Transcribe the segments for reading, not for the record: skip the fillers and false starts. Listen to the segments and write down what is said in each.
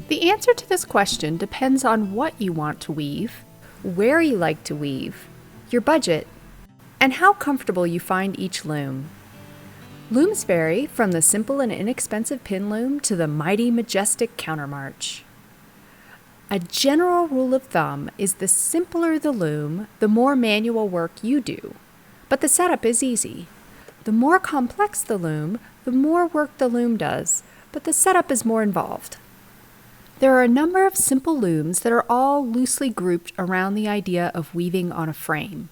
The answer to this question depends on what you want to weave, where you like to weave, your budget, and how comfortable you find each loom. Looms vary from the simple and inexpensive pin loom to the mighty, majestic countermarch. A general rule of thumb is the simpler the loom, the more manual work you do, but the setup is easy. The more complex the loom, the more work the loom does, but the setup is more involved. There are a number of simple looms that are all loosely grouped around the idea of weaving on a frame.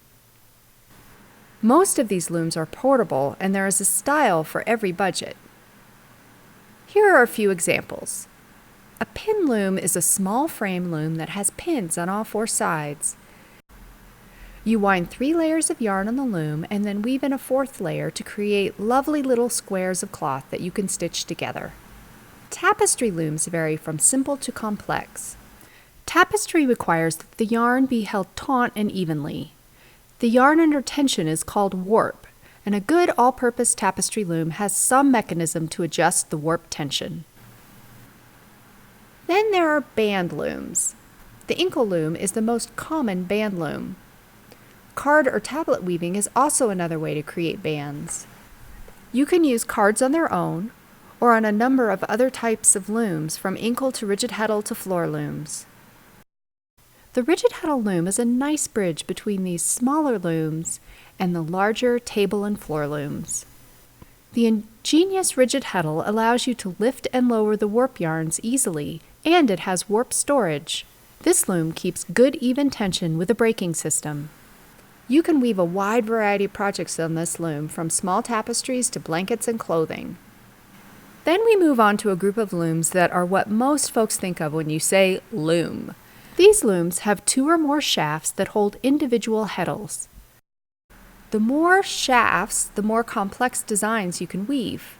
Most of these looms are portable, and there is a style for every budget. Here are a few examples. A pin loom is a small frame loom that has pins on all 4 sides. You wind 3 layers of yarn on the loom and then weave in a 4th layer to create lovely little squares of cloth that you can stitch together. Tapestry looms vary from simple to complex. Tapestry requires that the yarn be held taut and evenly. The yarn under tension is called warp, and a good all-purpose tapestry loom has some mechanism to adjust the warp tension. Then there are band looms. The inkle loom is the most common band loom. Card or tablet weaving is also another way to create bands. You can use cards on their own, or on a number of other types of looms, from inkle to rigid heddle to floor looms. The rigid heddle loom is a nice bridge between these smaller looms and the larger table and floor looms. The ingenious rigid heddle allows you to lift and lower the warp yarns easily, and it has warp storage. This loom keeps good even tension with a braking system. You can weave a wide variety of projects on this loom, from small tapestries to blankets and clothing. Then we move on to a group of looms that are what most folks think of when you say loom. These looms have 2 or more shafts that hold individual heddles. The more shafts, the more complex designs you can weave.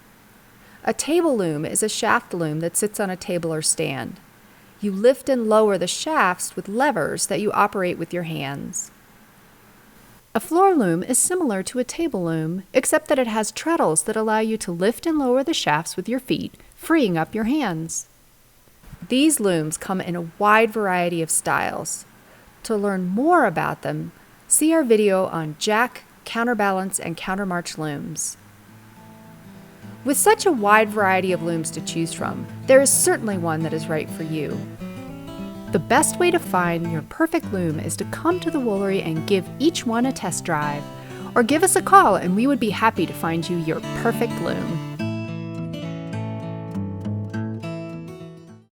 A table loom is a shaft loom that sits on a table or stand. You lift and lower the shafts with levers that you operate with your hands. A floor loom is similar to a table loom, except that it has treadles that allow you to lift and lower the shafts with your feet, freeing up your hands. These looms come in a wide variety of styles. To learn more about them, see our video on jack, counterbalance, and countermarch looms. With such a wide variety of looms to choose from, there is certainly one that is right for you. The best way to find your perfect loom is to come to the Woolery and give each one a test drive, or give us a call and we would be happy to find you your perfect loom.